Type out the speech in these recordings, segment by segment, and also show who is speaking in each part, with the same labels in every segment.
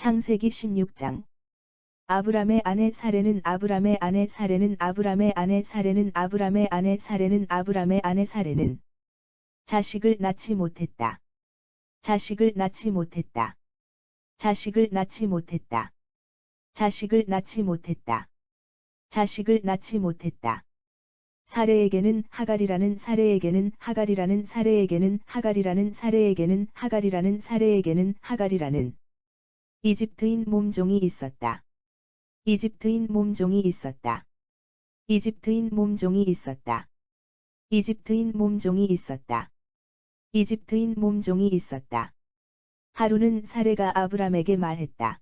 Speaker 1: 창세기 16장. 아브람의 아내 사레는 아브람의 아내 사레는 아브람의 아내 사레는 아브람의 아내 사레는 아브람의 아내 사레는 자식을 낳지 못했다. 자식을 낳지 못했다. 자식을 낳지 못했다. 자식을 낳지 못했다. 자식을 낳지 못했다. 사레에게는 하갈이라는 사레에게는 하갈이라는 사레에게는 하갈이라는 사레에게는 하갈이라는 사레에게는 하갈이라는 이집트인 몸종이 있었다. 이집트인 몸종이 있었다. 이집트인 몸종이 있었다. 이집트인 몸종이 있었다. 이집트인 몸종이 있었다. 하루는 사레가 아브람에게 말했다.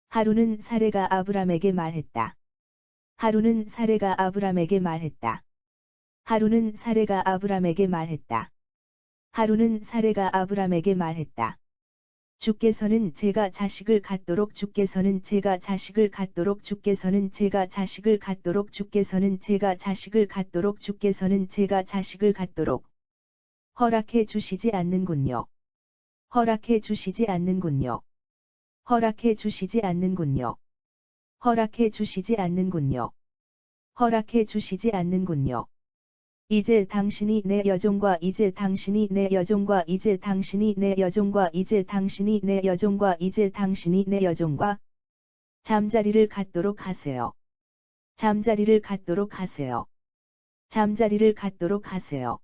Speaker 1: 하루는 사레가 아브람에게 말했다. 하루는 사레가 아브람에게 말했다. 하루는 사레가 아브람에게 말했다. 하루는 사레가 아브람에게 말했다. 주께서는 제가 자식을 갖도록 주께서는 제가 자식을 갖도록 주께서는 제가 자식을 갖도록 주께서는 제가 자식을 갖도록 주께서는 제가 자식을 갖도록 허락해 주시지 않는군요. 허락해 주시지 않는군요. 허락해 주시지 않는군요. 허락해 주시지 않는군요. 허락해 주시지 않는군요. 이제 당신이 내 여종과 이제 당신이 내 여종과 이제 당신이 내 여종과 이제 당신이 내 여종과 이제 당신이 내 여종과 잠자리를 갖도록 하세요. 잠자리를 갖도록 하세요. 잠자리를 갖도록 하세요.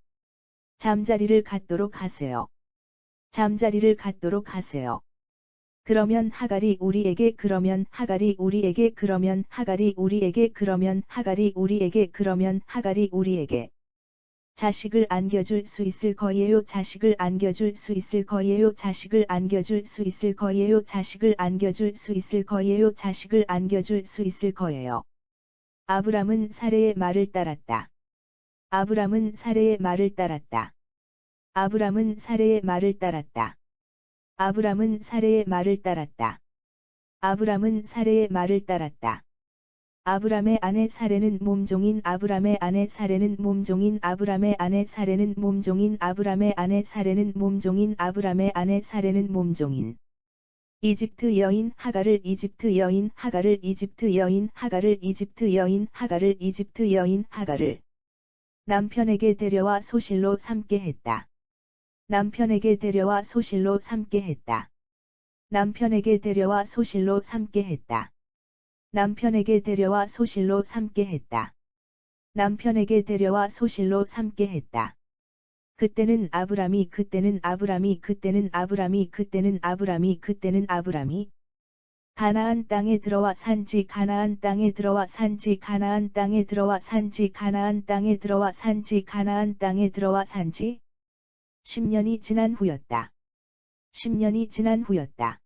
Speaker 1: 잠자리를 갖도록 하세요. 잠자리를 갖도록 하세요. 그러면 하갈이 우리에게 그러면 하갈이 우리에게 그러면 하갈이 우리에게 그러면 하갈이 우리에게 그러면 하갈이 우리에게 자식을 안겨줄 수 있을 거예요. 자식을 안겨줄 수 있을 거예요. 자식을 안겨줄 수 있을 거예요. 자식을 안겨줄 수 있을 거예요. 자식을 안겨줄 수 있을 거예요. 아브람은 사레의 말을 따랐다. 아브람은 사레의 말을 따랐다. 아브람은 사레의 말을 따랐다. 아브람은 사레의 말을 따랐다. 아브람은 사레의 말을 따랐다. 아브람의 아내 사레는 몸종인 아브람의 아내 사레는 몸종인 아브람의 아내 사레는 몸종인 아브람의 아내 사레는 몸종인 아브람의 아내 사레는 몸종인 이집트 여인 하갈을 이집트 여인 하갈을 이집트 여인 하갈을 이집트 여인 하갈을 이집트 여인 하갈을 남편에게 데려와 소실로 삼게 했다. 남편에게 데려와 소실로 삼게 했다. 남편에게 데려와 소실로 삼게 했다. 남편에게 데려와 소실로 삼게 했다. 남편에게 데려와 소실로 삼게 했다. 그때는 아브람이 가나안 땅에 들어와 산지 가나안 땅에 들어와 산지 가나안 땅에 들어와 산지 가나안 땅에 들어와 산지 가나안 땅에 들어와 산지 10년이 지난 후였다. 10년이 지난 후였다.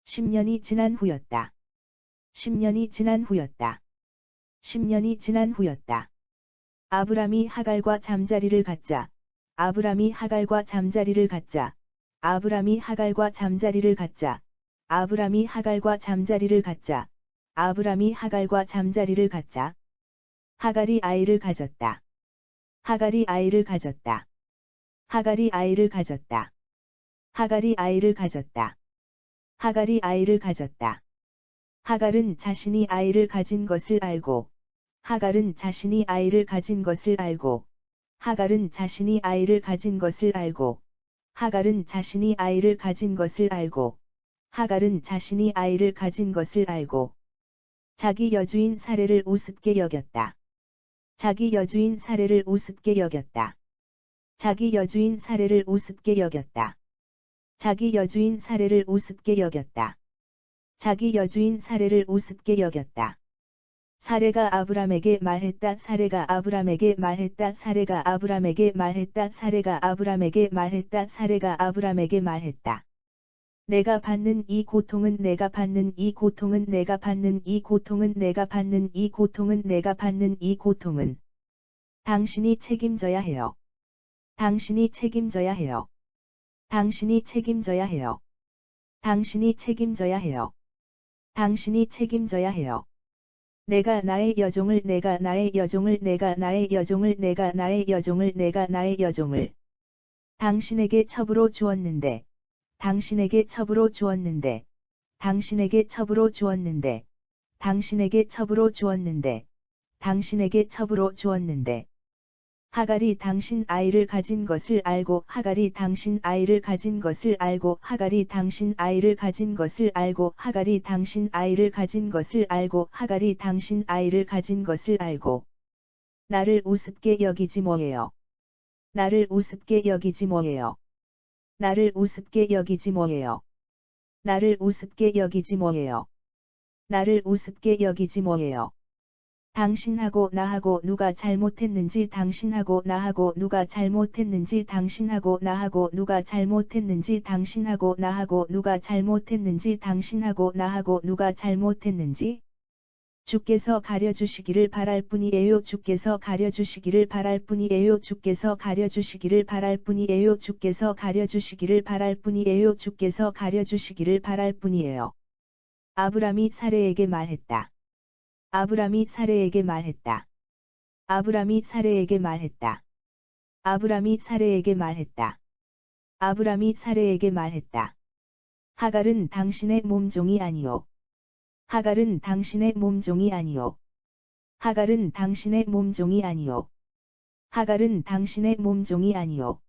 Speaker 1: 10년이 지난 후였다. 10년이 지난 후였다. 10년이 지난 후였다. 아브람이 하갈과 잠자리를 갖자. 아브람이 하갈과 잠자리를 갖자. 아브람이 하갈과 잠자리를 갖자. 아브람이 하갈과 잠자리를 갖자. 아브람이 하갈과 잠자리를 갖자. 하갈이 아이를 가졌다. 하갈이 아이를 가졌다. 하갈이 아이를 가졌다. 하갈이 아이를 가졌다. 하갈이 아이를 가졌다. 하갈은 자신이 아이를 가진 것을 알고 하갈은 자신이 아이를 가진 것을 알고 하갈은 자신이 아이를 가진 것을 알고 하갈은 자신이 아이를 가진 것을 알고 하갈은 자신이 아이를 가진 것을 알고 자기 여주인 사레를 우습게 여겼다. 자기 여주인 사레를 우습게 여겼다. 자기 여주인 사레를 우습게 여겼다. 자기 여주인 사레를 우습게 여겼다. 자기 여주인 사레를 우습게 여겼다. 사레가 아브람에게 말했다. 사레가 아브람에게 말했다. 사레가 아브람에게 말했다. 사레가 아브람에게 말했다. 사레가 아브람에게 말했다. 내가 받는 이 고통은 내가 받는 이 고통은 내가 받는 이 고통은 내가 받는 이 고통은 내가 받는 이 고통은 당신이 책임져야 해요. 당신이 책임져야 해요. 당신이 책임져야 해요. 당신이 책임져야 해요. 당신이 책임져야 해요. 내가 나의 여종을 내가 나의 여종을 내가 나의 여종을 내가 나의 여종을 내가 나의 여종을 당신에게 첩으로 주었는데 당신에게 첩으로 주었는데 당신에게 첩으로 주었는데, 당신에게 첩으로 주었는데, 당신에게 첩으로 주었는데. 하갈이 당신 아이를 가진 것을 알고 하갈이 당신 아이를 가진 것을 알고 하갈이 당신 아이를 가진 것을 알고 하갈이 당신 아이를 가진 것을 알고 하갈이 당신 아이를 가진 것을 알고 나를 우습게 여기지 뭐예요. 나를 우습게 여기지 뭐예요. 나를 우습게 여기지 뭐예요. 나를 우습게 여기지 뭐예요. 나를 우습게 여기지 뭐예요. 당신하고 나하고 누가 잘못했는지 당신하고 나하고 누가 잘못했는지 당신하고 나하고 누가 잘못했는지 당신하고 나하고 누가 잘못했는지 당신하고 나하고 누가 잘못했는지 주께서 가려주시기를 바랄 뿐이에요. 주께서 가려주시기를 바랄 뿐이에요. 주께서 가려주시기를 바랄 뿐이에요. 주께서 가려주시기를 바랄 뿐이에요. 주께서 가려주시기를 바랄 뿐이에요. 아브람이 사레에게 말했다. 아브람이 사레에게 말했다. 아브람이 사레에게 말했다. 아브람이 사레에게 말했다. 아브람이 사레에게 말했다. 하갈은 당신의 몸종이 아니요. 하갈은 당신의 몸종이 아니요. 하갈은 당신의 몸종이 아니요. 하갈은 당신의 몸종이 아니요.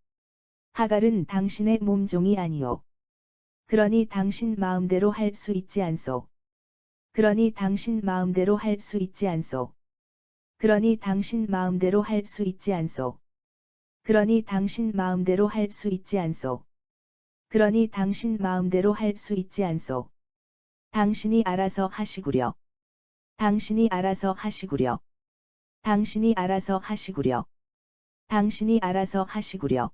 Speaker 1: 하갈은 당신의 몸종이 아니요. 그러니 당신 마음대로 할 수 있지 않소. 그러니 당신 마음대로 할 수 있지 않소. 그러니 당신 마음대로 할 수 있지 않소. 그러니 당신 마음대로 할 수 있지 않소. 그러니 당신 마음대로 할 수 있지 않소. 당신이 알아서 하시구려. 당신이 알아서 하시구려. 당신이 알아서 하시구려. 당신이 알아서 하시구려.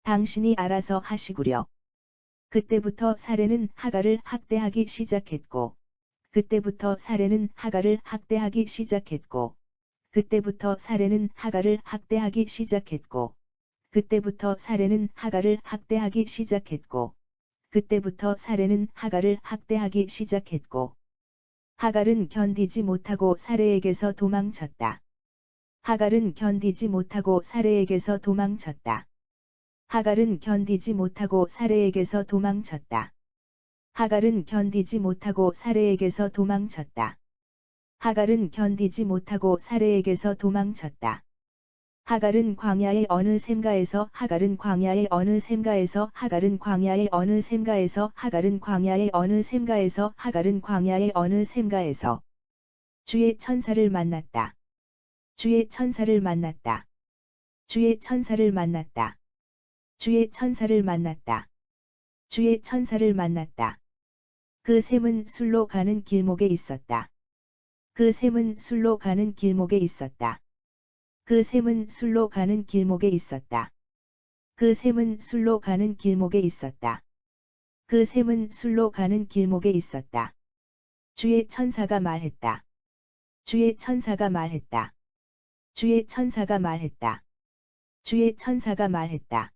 Speaker 1: 당신이 알아서 하시구려. 그때부터 사레는 하갈을 학대하기 시작했고, 그때부터 사레는 하갈을 학대하기 시작했고, 그때부터 사레는 하갈을 학대하기 시작했고, 그때부터 사레는 하갈을 학대하기 시작했고, 그때부터 사레는 하갈을 학대하기 시작했고, 하갈은 견디지 못하고 사레에게서 도망쳤다. 하갈은 견디지 못하고 사레에게서 도망쳤다. 하갈은 견디지 못하고 사레에게서 도망쳤다. 하갈은 견디지 못하고 사레에게서 도망쳤다. 하갈은 견디지 못하고 사레에게서 도망쳤다. 하갈은 광야의 어느 샘가에서 하갈은 광야의 어느 샘가에서 하갈은 광야의 어느 샘가에서 하갈은 광야의 어느 샘가에서 하갈은 광야의 어느 샘가에서 주의 천사를 만났다. 주의 천사를 만났다. 주의 천사를 만났다. 주의 천사를 만났다. 주의 천사를 만났다. 그 샘은 술로 가는 길목에 있었다. 그 샘은 술로 가는 길목에 있었다. 그 샘은 술로 가는 길목에 있었다. 그 샘은 술로 가는 길목에 있었다. 그 샘은 술로 가는 길목에 있었다. 주의 천사가 말했다. 주의 천사가 말했다. 주의 천사가 말했다. 주의 천사가 말했다.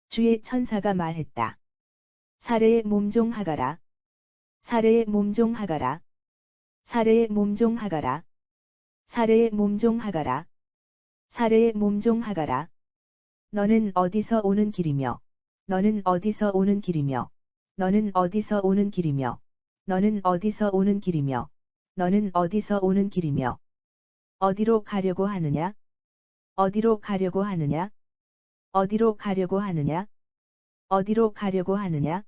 Speaker 1: 주의 천사가 말했다. 사레의 몸종 하가라. 사레의 몸종 하가라. 사레의 몸종 하가라. 사레의 몸종 하가라. 사레의 몸종 하가라. 너는 어디서 오는 길이며, 너는 어디서 오는 길이며, 너는 어디서 오는 길이며, 너는 어디서 오는 길이며, 너는 어디서 오는 길이며, 어디로 가려고 하느냐? 어디로 가려고 하느냐? 어디로 가려고 하느냐? 어디로 가려고 하느냐?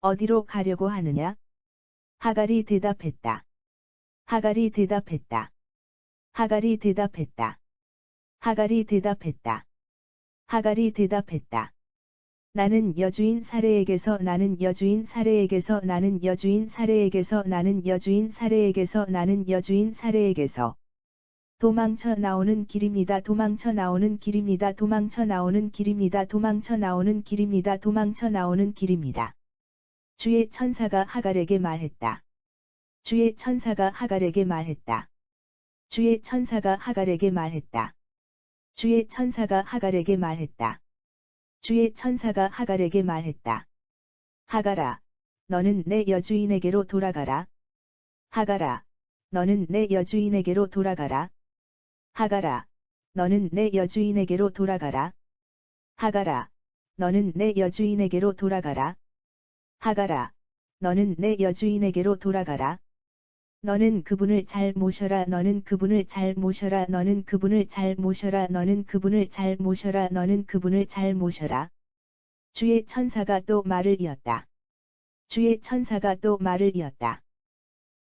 Speaker 1: 어디로 가려고 하느냐? 하갈이 대답했다. 하갈이 대답했다. 하갈이 대답했다. 하갈이 대답했다. 하갈이 대답했다. 나는 여주인 사레에게서 나는 여주인 사레에게서 나는 여주인 사레에게서 나는 여주인 사레에게서 나는 여주인 사레에게서 도망쳐 나오는 길입니다. 도망쳐 나오는 길입니다. 도망쳐 나오는 길입니다. 도망쳐 나오는 길입니다. 도망쳐 나오는 길입니다. 주의 천사가 하갈에게 말했다. 주의 천사가 하갈에게 말했다. 주의 천사가 하갈에게 말했다. 주의 천사가 하갈에게 말했다. 주의 천사가 하갈에게 말했다. 하갈아, 너는 내 여주인에게로 돌아가라. 하갈아, 너는 내 여주인에게로 돌아가라. 하갈아, 너는 내 여주인에게로 돌아가라. 하갈아, 너는 내 여주인에게로 돌아가라. 하갈아, 너는 내 여주인에게로 돌아가라. 너는 그분을 잘 모셔라. 너는 그분을 잘 모셔라. 너는 그분을 잘 모셔라. 너는 그분을 잘 모셔라. 너는 그분을 잘 모셔라. 주의 천사가 또 말을 이었다. 주의 천사가 또 말을 이었다.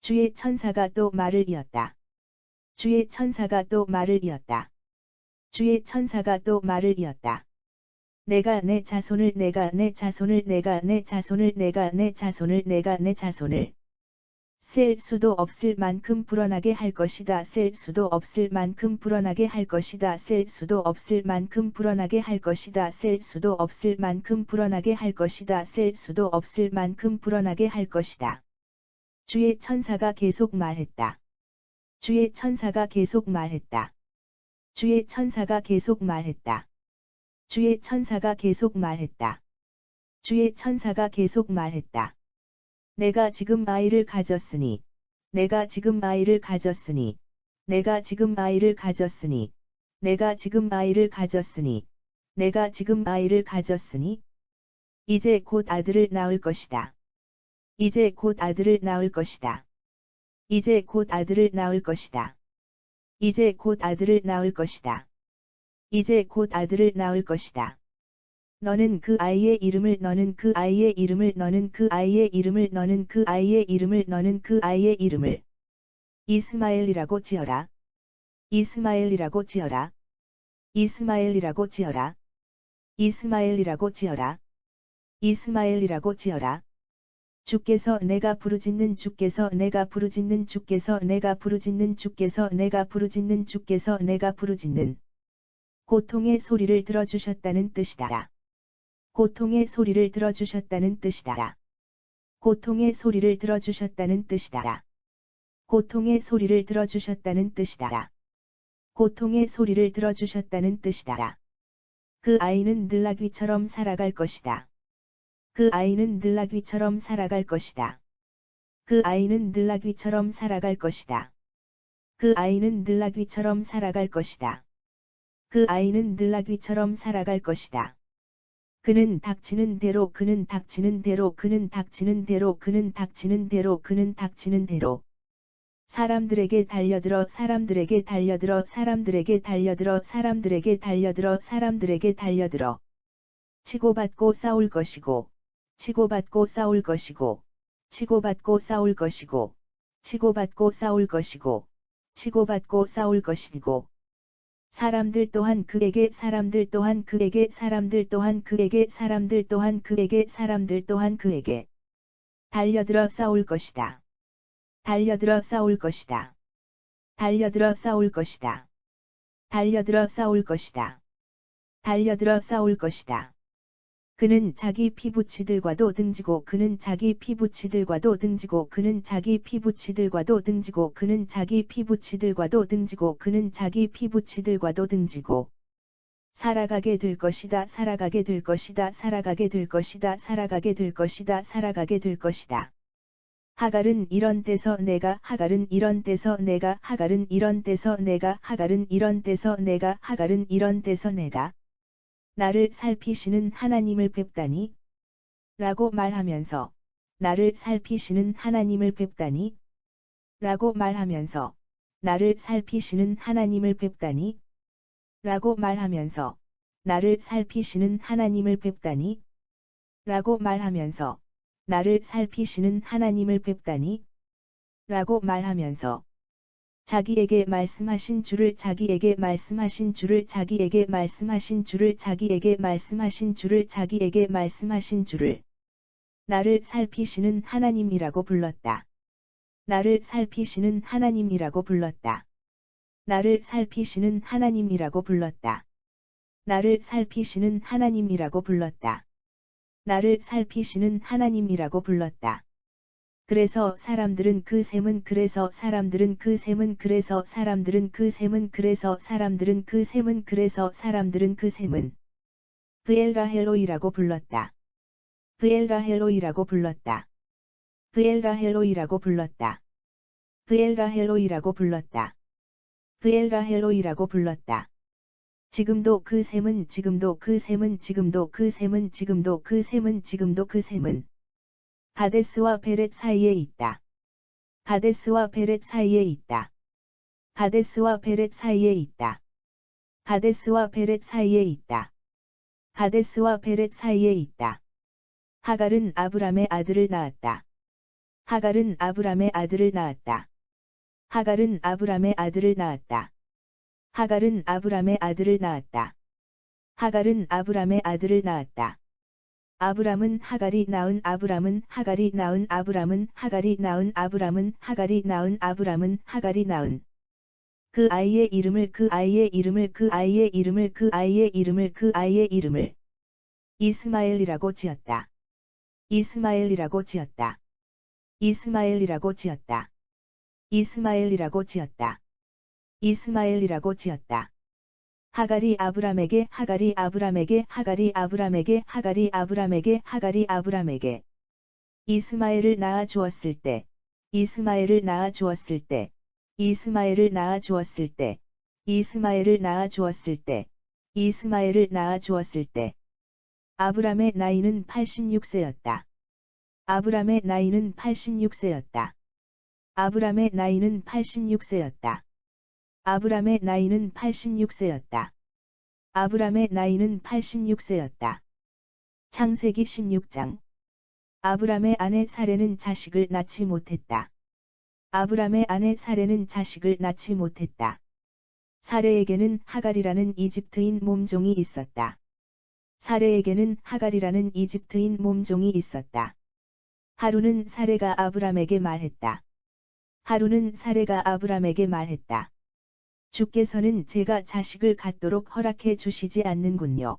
Speaker 1: 주의 천사가 또 말을 이었다. 주의 천사가 또 말을 이었다. 주의 천사가 또 말을 이었다. 내가 내 자손을 내가 내 자손을 내가 내 자손을 내가 내 자손을 내가 내 자손을 셀 수도 없을 만큼 불어나게 할 것이다. 셀 수도 없을 만큼 불어나게 할 것이다. 셀 수도 없을 만큼 불어나게 할 것이다. 셀 수도 없을 만큼 불어나게 할 것이다. 셀 수도 없을 만큼 불어나게 할 것이다. 주의 천사가 계속 말했다. 주의 천사가 계속 말했다. 주의 천사가 계속 말했다. 주의 천사가 계속 말했다. 주의 천사가 계속 말했다. 내가 지금 아이를 가졌으니, 내가 지금 아이를 가졌으니, 내가 지금 아이를 가졌으니, 내가 지금 아이를 가졌으니, 내가 지금 아이를 가졌으니, 이제 곧 아들을 낳을 것이다. 이제 곧 아들을 낳을 것이다. 이제 곧 아들을 낳을 것이다. 이제 곧 아들을 낳을 것이다. 이제 곧 아들을 낳을 것이다. 너는 그 아이의 이름을 너는 그 아이의 이름을 너는 그 아이의 이름을 너는 그 아이의 이름을 너는 그 아이의 이름을 이스마엘이라고 지어라. 이스마엘이라고 지어라. 이스마엘이라고 지어라. 이스마엘이라고 지어라. 이스마엘이라고 지어라. 주께서 내가 부르짖는 주께서 내가 부르짖는 주께서 내가 부르짖는 주께서 내가 부르짖는 주께서 내가 부르짖는 고통의 소리를 들어주셨다는 뜻이다. 고통의 소리를 들어주셨다는 뜻이다. 고통의 소리를 들어주셨다는 뜻이다. 고통의 소리를 들어주셨다는 뜻이다. 고통의 소리를 들어주셨다는 뜻이다. 그 아이는 늘라귀처럼 살아갈 것이다. 그 아이는 늘라귀처럼 살아갈 것이다. 그 아이는 늘라귀처럼 살아갈 것이다. 그 아이는 늘라귀처럼 살아갈 것이다. 그 아이는 늘라귀처럼 살아갈 것이다. 그는 닥치는 대로 그는 닥치는 대로 그는 닥치는 대로 그는 닥치는 대로 그는 닥치는 대로 사람들에게 달려들어 사람들에게 달려들어 사람들에게 달려들어 사람들에게 달려들어 사람들에게 달려들어 치고받고 싸울 것이고 치고받고 싸울 것이고 치고받고 싸울 것이고 치고받고 싸울 것이고 치고받고 싸울 것이고 사람들 또한 그에게 사람들 또한 그에게 사람들 또한 그에게 사람들 또한 그에게 사람들 또한 그에게 달려들어 싸울 것이다. 달려들어 싸울 것이다. 달려들어 싸울 것이다. 달려들어 싸울 것이다. 달려들어 싸울 것이다. 그는 자기 피부치들과도 등지고 그는 자기 피부치들과도 등지고 그는 자기 피부치들과도 등지고 그는 자기 피부치들과도 등지고 그는 자기 피부치들과도 등지고 살아가게 될 것이다. 살아가게 될 것이다. 살아가게 될 것이다. 살아가게 될 것이다. 살아가게 될 것이다. 하갈은 이런 데서 내가 하갈은 이런 데서 내가 하갈은 이런 데서 내가 하갈은 이런 데서 내가 하갈은 이런 데서 내가 나를 살피시는 하나님을 뵙다니 라고 말하면서 나를 살피시는 하나님을 뵙다니 라고 말하면서 나를 살피시는 하나님을 뵙다니 라고 말하면서 나를 살피시는 하나님을 뵙다니 라고 말하면서 나를 살피시는 하나님을 뵙다니 라고 말하면서 자기에게 말씀하신 주를 자기에게 말씀하신 주를 자기에게 말씀하신 주를 자기에게 말씀하신 주를 자기에게 말씀하신 주를 나를 살피시는 하나님이라고 불렀다. 나를 살피시는 하나님이라고 불렀다. 나를 살피시는 하나님이라고 불렀다. 나를 살피시는 하나님이라고 불렀다. 나를 살피시는 하나님이라고 불렀다. 그래서 사람들은 그 셈은 그래서 사람들은 그 셈은 그래서 사람들은 그 셈은 그래서 사람들은 그 셈은 그래서 사람들은 그 셈은 브엘라헬로이라고 불렀다. 브엘라헬로이라고 불렀다. 브엘라헬로이라고 불렀다. 브엘라헬로이라고 불렀다. 브엘라헬로이라고 불렀다. 지금도 그 셈은 지금도 그 셈은 지금도 그 셈은 지금도 그 셈은 지금도 그 셈은 가데스와 베렛 사이에 있다. 가데스와 베렛 사이에 있다. 가데스와 베렛 사이에 있다. 가데스와 베렛 사이에 있다. 가데스와 베렛 사이에 있다. 하갈은 아브람의 아들을 낳았다. 하갈은 아브람의 아들을 낳았다. 하갈은 아브람의 아들을 낳았다. 하갈은 아브람의 아들을 낳았다. 하갈은 아브람의 아들을 낳았다. 아브람은 하갈이 낳은 아브람은 하갈이 낳은 아브람은 하갈이 낳은 아브람은 하갈이 낳은 아브람은 하갈이 낳은 그 아이의 이름을 그 아이의 이름을 그 아이의 이름을 그 아이의 이름을 그 아이의 이름을 이스마엘이라고 지었다. 이스마엘이라고 지었다. 이스마엘이라고 지었다. 이스마엘이라고 지었다. 이스마엘이라고 지었다. 하갈이 아브람에게 하갈이 아브람에게 하갈이 아브람에게 하갈이 아브람에게 하갈이 아브람에게 이스마엘을 낳아 주었을 때 이스마엘을 낳아 주었을 때 이스마엘을 낳아 주었을 때 이스마엘을 낳아 주었을 때 이스마엘을 낳아 주었을 때 아브람의 나이는 86세였다. 아브람의 나이는 86세였다. 아브람의 나이는 86세였다. 아브람의 나이는 86세였다. 아브람의 나이는 86세였다. 창세기 16장. 아브람의 아내 사레는 자식을 낳지 못했다. 아브람의 아내 사레는 자식을 낳지 못했다. 사레에게는 하갈이라는 이집트인 몸종이 있었다. 사레에게는 하갈이라는 이집트인 몸종이 있었다. 하루는 사레가 아브람에게 말했다. 하루는 사레가 아브람에게 말했다. 주께서는 제가 자식을 갖도록 허락해 주시지 않는군요.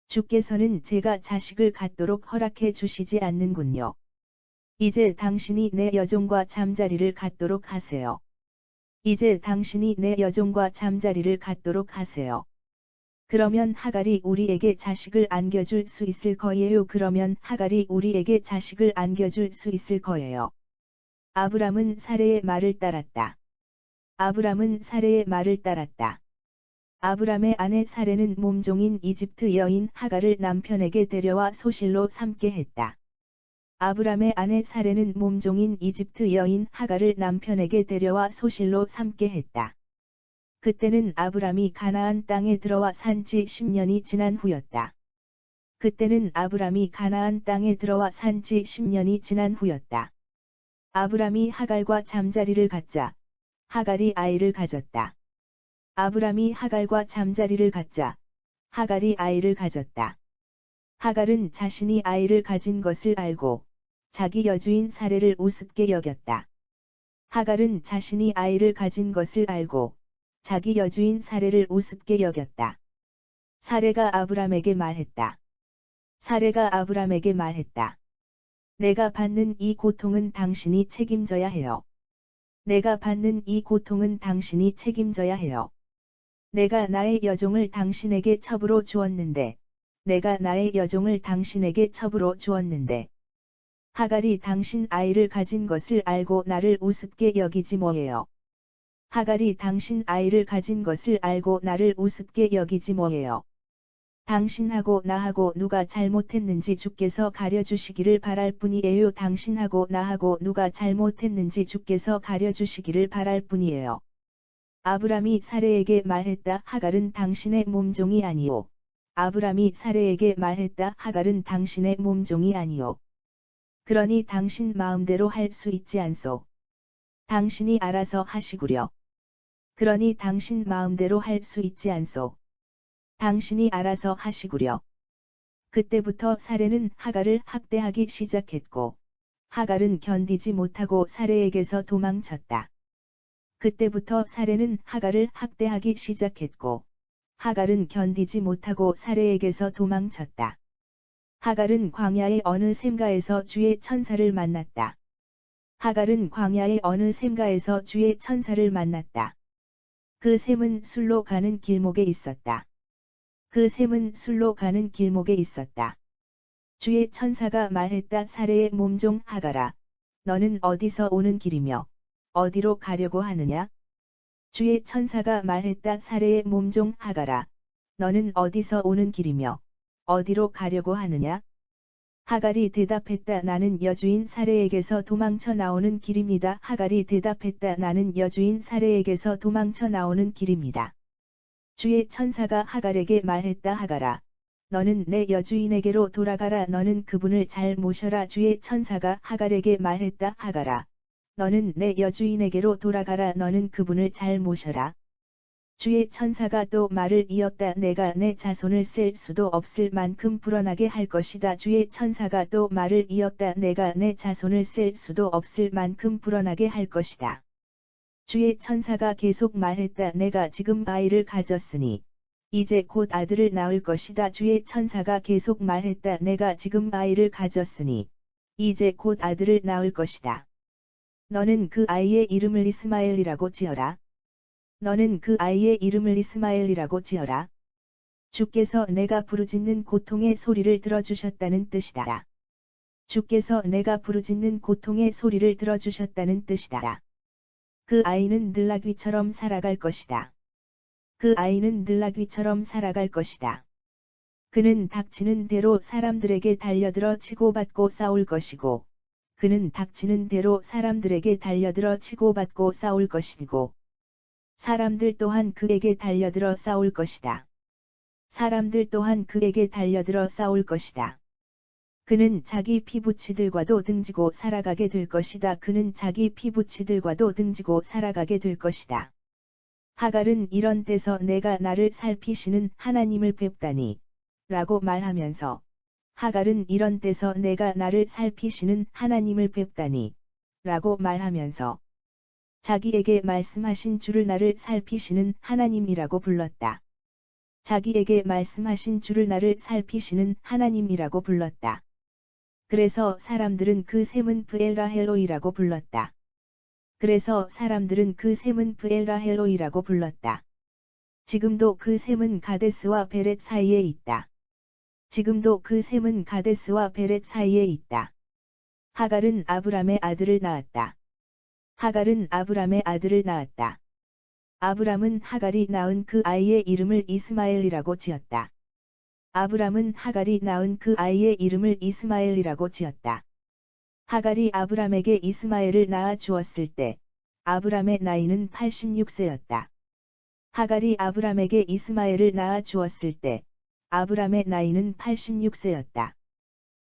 Speaker 1: 주께서는 제가 자식을 갖도록 허락해 주시지 않는군요. 이제 당신이 내 여종과 잠자리를 갖도록 하세요. 이제 당신이 내 여종과 잠자리를 갖도록 하세요. 그러면 하갈이 우리에게 자식을 안겨줄 수 있을 거예요. 그러면 하갈이 우리에게 자식을 안겨줄 수 있을 거예요. 아브람은 사레의 말을 따랐다. 아브람은 사레의 말을 따랐다. 아브람의 아내 사레는 몸종인 이집트 여인 하갈을 남편에게 데려와 소실로 삼게 했다. 아브람의 아내 사레는 몸종인 이집트 여인 하갈을 남편에게 데려와 소실로 삼게 했다. 그때는 아브람이 가나안 땅에 들어와 산 지 10년이 지난 후였다. 그때는 아브람이 가나안 땅에 들어와 산 지 10년이 지난 후였다. 아브람이 하갈과 잠자리를 갖자 하갈이 아이를 가졌다. 아브람이 하갈과 잠자리를 갖자 하갈이 아이를 가졌다. 하갈은 자신이 아이를 가진 것을 알고 자기 여주인 사레를 우습게 여겼다. 하갈은 자신이 아이를 가진 것을 알고 자기 여주인 사레를 우습게 여겼다. 사레가 아브람에게 말했다. 사레가 아브람에게 말했다. 내가 받는 이 고통은 당신이 책임져야 해요. 내가 받는 이 고통은 당신이 책임져야 해요. 내가 나의 여종을 당신에게 첩으로 주었는데, 내가 나의 여종을 당신에게 첩으로 주었는데, 하갈이 당신 아이를 가진 것을 알고 나를 우습게 여기지 뭐예요. 하갈이 당신 아이를 가진 것을 알고 나를 우습게 여기지 뭐예요. 당신하고 나하고 누가 잘못했는지 주께서 가려주시기를 바랄 뿐이에요. 당신하고 나하고 누가 잘못했는지 주께서 가려주시기를 바랄 뿐이에요. 아브람이 사레에게 말했다. 하갈은 당신의 몸종이 아니오. 아브람이 사레에게 말했다. 하갈은 당신의 몸종이 아니오. 그러니 당신 마음대로 할 수 있지 않소. 당신이 알아서 하시구려. 그러니 당신 마음대로 할 수 있지 않소. 당신이 알아서 하시구려. 그때부터 사레는 하갈을 학대하기 시작했고, 하갈은 견디지 못하고 사레에게서 도망쳤다. 그때부터 사레는 하갈을 학대하기 시작했고, 하갈은 견디지 못하고 사레에게서 도망쳤다. 하갈은 광야의 어느 샘가에서 주의 천사를 만났다. 하갈은 광야의 어느 샘가에서 주의 천사를 만났다. 그 샘은 술로 가는 길목에 있었다. 그 샘은 술로 가는 길목에 있었다. 주의 천사가 말했다. 사레의 몸종 하갈아, 너는 어디서 오는 길이며 어디로 가려고 하느냐? 주의 천사가 말했다. 사레의 몸종 하갈아, 너는 어디서 오는 길이며 어디로 가려고 하느냐? 하갈이 대답했다. 나는 여주인 사레에게서 도망쳐 나오는 길입니다. 하갈이 대답했다. 나는 여주인 사레에게서 도망쳐 나오는 길입니다. 주의 천사가 하갈에게 말했다. 하갈아, 너는 내 여주인에게로 돌아가라. 너는 그분을 잘 모셔라. 주의 천사가 하갈에게 말했다. 하갈아, 너는 내 여주인에게로 돌아가라. 너는 그분을 잘 모셔라. 주의 천사가 또 말을 이었다. 내가 내 자손을 셀 수도 없을 만큼 불어나게 할 것이다. 주의 천사가 또 말을 이었다. 내가 내 자손을 셀 수도 없을 만큼 불어나게 할 것이다. 주의 천사가 계속 말했다. 내가 지금 아이를 가졌으니 이제 곧 아들을 낳을 것이다. 주의 천사가 계속 말했다. 내가 지금 아이를 가졌으니 이제 곧 아들을 낳을 것이다. 너는 그 아이의 이름을 이스마엘이라고 지어라. 너는 그 아이의 이름을 이스마엘이라고 지어라. 주께서 내가 부르짖는 고통의 소리를 들어주셨다는 뜻이다. 주께서 내가 부르짖는 고통의 소리를 들어주셨다는 뜻이다. 그 아이는 늘라귀처럼 살아갈 것이다. 그 아이는 늘라귀처럼 살아갈 것이다. 그는 닥치는 대로 사람들에게 달려들어 치고받고 싸울 것이고, 그는 닥치는 대로 사람들에게 달려들어 치고받고 싸울 것이고, 사람들 또한 그에게 달려들어 싸울 것이다. 사람들 또한 그에게 달려들어 싸울 것이다. 그는 자기 피부치들과도 등지고 살아가게 될 것이다. 그는 자기 피부치들과도 등지고 살아가게 될 것이다. 하갈은 이런 때서 내가 나를 살피시는 하나님을 뵙다니 라고 말하면서 하갈은 이런 때서 내가 나를 살피시는 하나님을 뵙다니 라고 말하면서 자기에게 말씀하신 주를 나를 살피시는 하나님이라고 불렀다. 자기에게 말씀하신 주를 나를 살피시는 하나님이라고 불렀다. 그래서 사람들은 그 셈은 브엘라헬로이라고 불렀다. 그래서 사람들은 그 셈은 브엘라헬로이라고 불렀다. 지금도 그 셈은 가데스와 베렛 사이에 있다. 지금도 그 셈은 가데스와 베렛 사이에 있다. 하갈은 아브람의 아들을 낳았다. 하갈은 아브람의 아들을 낳았다. 아브람은 하갈이 낳은 그 아이의 이름을 이스마엘이라고 지었다. 아브람은 하갈이 낳은 그 아이의 이름을 이스마엘이라고 지었다. 하갈이 아브람에게 이스마엘을 낳아 주었을 때 아브람의 나이는 86세였다. 하갈이 아브람에게 이스마엘을 낳아 주었을 때 아브람의 나이는 86세였다.